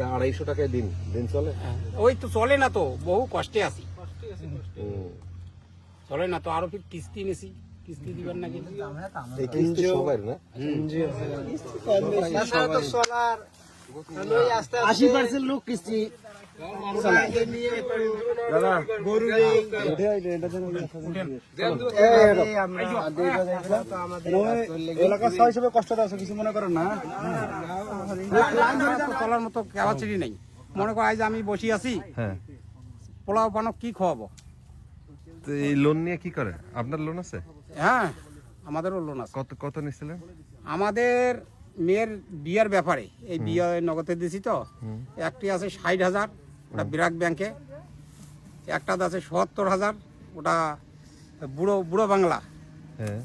250 টাকায় দিন দিন চলে? ওই তো চলে না তো, বহু কষ্টে আছি, চলে না তো। আরো ফির কিস্তি নিছি, কিস্তি দিবেন নাকি? এই কিস্তি সবার না? 80% লোক কিস্তি এলাকার হিসেবে কষ্ট আছে, কিছু মনে করেন না। চলার মতো ক্যাপাসিটি নেই। মনে করো আজ আমি বসে আছি, হ্যাঁ, পোলাও পানো কি খাওয়াবো? তো এই লোন নিয়ে কি করে? আপনার লোন আছে? হ্যাঁ, আমাদেরও লোন আছে। কত কত নিছিলেন? আমাদের মেয়ের বিয়ের ব্যাপারে, এই বিয়ে নগদে দিছি তো। একটি আছে 60,000, ওটা বিরাট ব্যাংকে। একটা আছে 77,000, ওটা বুড়ো বুড়ো বাংলা। হ্যাঁ,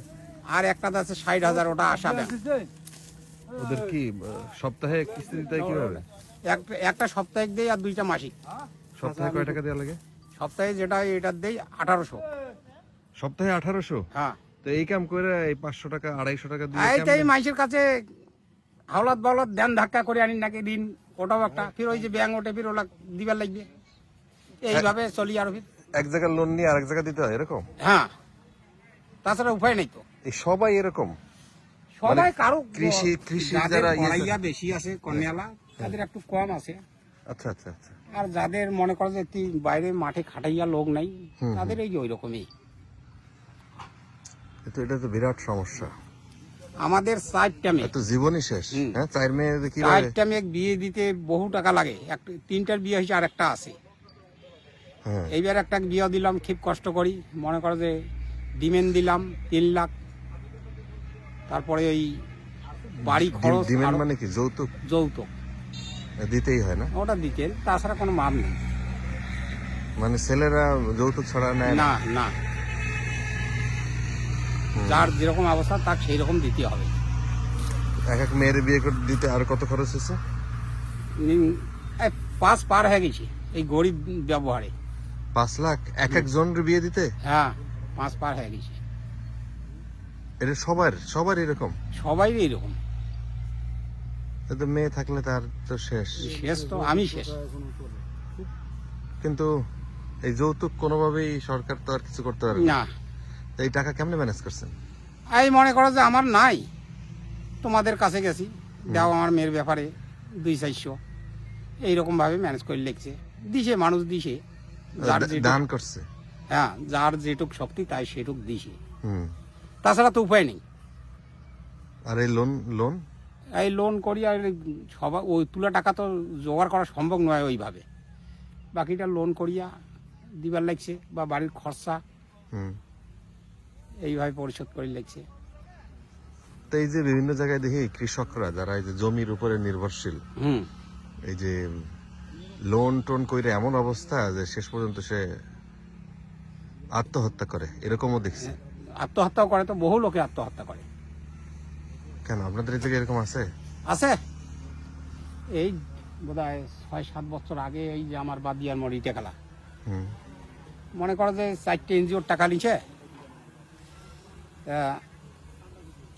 আর একটা আছে 60,000, ওটা আশা ব্যাংক। ওদের কি সপ্তাহে কিস্তি দিতে হয় কিভাবে? একটা সাপ্তাহিক দেই আর দুইটা মাসিক। সপ্তাহে কয় টাকা দেওয়া লাগে? সপ্তাহে যেটা এটার দেই 1800। সপ্তাহে 1800? হ্যাঁ, তো এই কাম করে এই 500 টাকা 250 টাকা দিয়ে এইটাই মাইসের কাছে হাওলাত বাওলাত দেন ধাক্কা করে আনি নাকি ঋণ, ওটাও একটা। ফির ওই যে ব্যাংক ওঠে, ফির ওলা দিবার লাগবে, এইভাবে চলি আরো। ফির এক জায়গার লোন নিয়ে আরেক জায়গা দিতে হয় এরকম? হ্যাঁ, তাছাড়া উপায় নেই তো। এই সবাই এরকম? সবাই কারো কৃষি যাদের যারা কড়াইয়া বেশি আছে, কন্যালা, তাদের একটু কম আছে। আচ্ছা আচ্ছা আচ্ছা। আর যাদের মনে করে যে বাইরে মাঠে খাটাইয়া লোক নাই, তাদের এই ওই রকমই। তো এটা তো বিরাট সমস্যা। আমাদের 4টা মেয়ে, তো জীবনই শেষ। হ্যাঁ, 4 মেয়ে কি 4টা মেয়ে বিয়ে দিতে বহু টাকা লাগে। 3টার বিয়ে হয়েছে, আর একটা আছে। হ্যাঁ, এইবার একটা বিয়ে দিলাম, খুব কষ্ট করি। মনে করো যে ডিমেন্ড দিলাম 3 লাখ। তারপরে ওই বাড়ি খরচ, ডিমান্ড আরো মানে কি? যৌতুক? যৌতুক দিতেই হয় না? ওটা দিতে, তাছাড়া কোনো মাপ নেই। মানে ছেলেরা যৌতুক ছাড়া নেয় না? না না, যার যেরকম অবস্থা তাকে সেই রকম দিতে হবে। এক এক মেয়ের বিয়ে করে দিতে আর কত খরচ হচ্ছে? 5 পার হয়ে গেছে এই গরিব ব্যবহারে। 5 লাখ এক একজনের বিয়ে দিতে? হ্যাঁ, 5 পার হয়ে গেছে। এটা সবার এরকম? সবাই এইরকম। তো মেয়ে থাকলে তার তো শেষ। শেষ তো, আমি শেষ। কিন্তু এই যৌতুক কোনোভাবেই সরকার তো আর কিছু করতে পারে না। না, তো এই টাকা কেমনে ম্যানেজ করছেন? এই মনে করো যে আমার নাই, তোমাদের কাছে গেছি, দাও আমার মেয়ের ব্যাপারে 200-400, এইরকম ভাবে ম্যানেজ করে লিখছে। দিছে মানুষ, দিছে যার দান করছে? হ্যাঁ, যার যেটুক শক্তি তাই সেটুক দিছে, হুম। তাছাড়া তো উপায় নেই। আর এই লোন এই লোন করি, আর সবাই ওই তুলা টাকা তো জোগাড় করা সম্ভব নয় ওইভাবে। বাকিটা লোন করিয়া দিবার লাগছে, বা বাড়ির খরচা এইভাবে পরিশোধ করে লাগছে। তো এই যে বিভিন্ন জায়গায় দেখি কৃষকরা যারা এই যে জমির উপরে নির্ভরশীল, এই যে লোন টোন কইরে এমন অবস্থা যে শেষ পর্যন্ত সে আত্মহত্যা করে, এরকমও দেখছি। আত্মহত্যাও করে তো, বহু লোকে আত্মহত্যা করে। কেন আপনাদের এই জায়গায় এরকম আছে? আছে। এই বোধহয় 6-7 বছর আগে এই যে আমার বাদিয়ার মোড় ইটেখালা, মনে করো যে 4টে এনজিওর টাকা নিছে।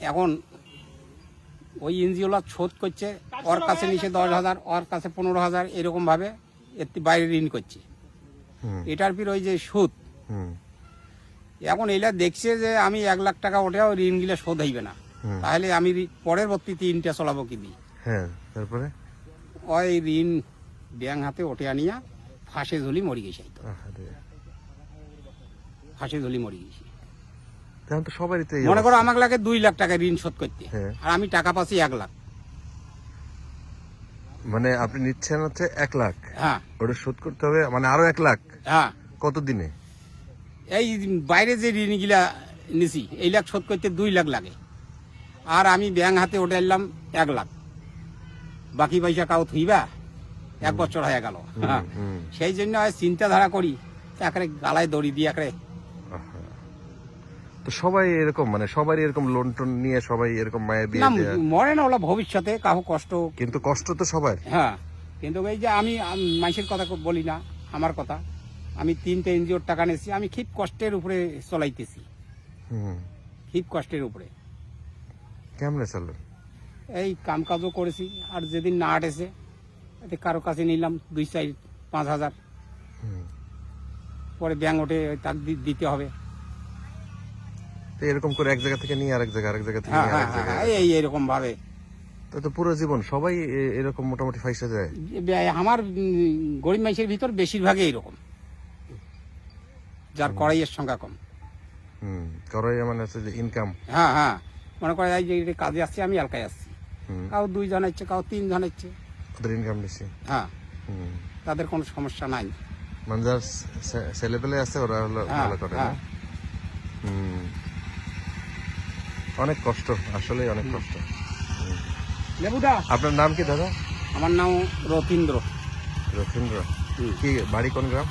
এখন ওই এনজিওলা শোধ করছে, ওর কাছে নিচে 10,000, ওর কাছে 15,000, এরকম ভাবে এর বাইরে ঋণ করছে। এটার পর ওই যে সুদ, এখন এলা দেখছে যে আমি 1 লাখ টাকা ওঠেও ঋণ গিলে শোধ হইবে না, তাহলে আমি পরবর্তীতে ঋণটা চলাবো কি দিই? হ্যাঁ, তারপরে ওই ঋণ ব্যাংক হাতে ওঠে আনিয়া ফাঁসে ঝুলি মরি গেছে। ফাঁসে ঝুলি মরি গেছি। তো সবারই তো মনে করো আমাকে লাগে 2 লাখ টাকা ঋণ শোধ করতে, আর আমি টাকা পাচ্ছি 1 লাখ। মানে আপনি নিচ্ছেন হচ্ছে 1 লাখ, হ্যাঁ, ওটা শোধ করতে হবে মানে আরো 1 লাখ। হ্যাঁ, কত দিনে? এই বাইরে যে ঋণগুলা নিছি, এই লাখ শোধ করতে 2 লাখ লাগে, আর আমি ব্যাংক হাতে ওঠে এলাম 1 লাখ। বাকি পয়সা কাউ থইবা, 1 বছর হয়ে গেল। হ্যাঁ, সেই জন্য চিন্তাধারা করি, একেবারে গালায় দড়ি দিয়ে একেবারে। তো সবাই এরকম, মানে সবাই এরকম লোন টোন নিয়ে সবাই এরকম মায়ের বিয়ে দেয়া? মরে না ওলা ভবিষ্যতে কাহো কষ্ট, কিন্তু কষ্ট তো সবার। হ্যাঁ, কিন্তু এই যে আমি মানুষের কথা বলি না, আমার কথা, আমি 3টে এনজিওর টাকা নিয়েছি, আমি খুব কষ্টের উপরে চলাইতেছি, খুব কষ্টের উপরে। কেমনে চলেন? এই কাম কাজও করেছি, আর যেদিন না আটেছে এতে কারো কাছে নিলাম 2-4-5 হাজার, পরে ব্যাংক ওঠে তাকে দিতে হবে। তো এরকম করে এক জায়গা থেকে নিয়ে আরেক জায়গা, আরেক জায়গা থেকে হ্যাঁ নিয়ে হ্যাঁ আরেক জায়গায়, হ্যাঁ, এই এরকম ভাবে তো পুরো জীবন সবাই এরকম মোটামুটি ফাইসা যায়। আমার গরিব মানুষের ভিতর বেশিরভাগই এইরকম, যার কড়াইয়ের সংখ্যা কম। করাই মানে হচ্ছে যে ইনকাম। হ্যাঁ হ্যাঁ, মনে করে এই যে এটা কাজে আসছে, আমি এলাকায় আসছি, কাউ 2 জন হচ্ছে, কাউ 3 জন হচ্ছে। ওদের ইনকাম বেশি। হ্যাঁ, তাদের কোনো সমস্যা নাই। মানে যার ছেলেপেলে আছে ওরা হলো হ্যাঁ, ভালো করে না? হ্যাঁ। অনেক কষ্ট, আসলে অনেক কষ্ট। লেবুদা, আপনার নাম কি দাদা? আমার নাম রথীন্দ্র। রথীন্দ্র। কি বাড়ি কোন গ্রাম?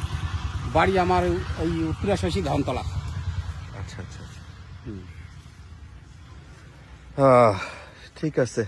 বাড়ি আমার ওই উত্তরাশী ধনতলা। আচ্ছা আচ্ছা আচ্ছা। ঠিক আছে।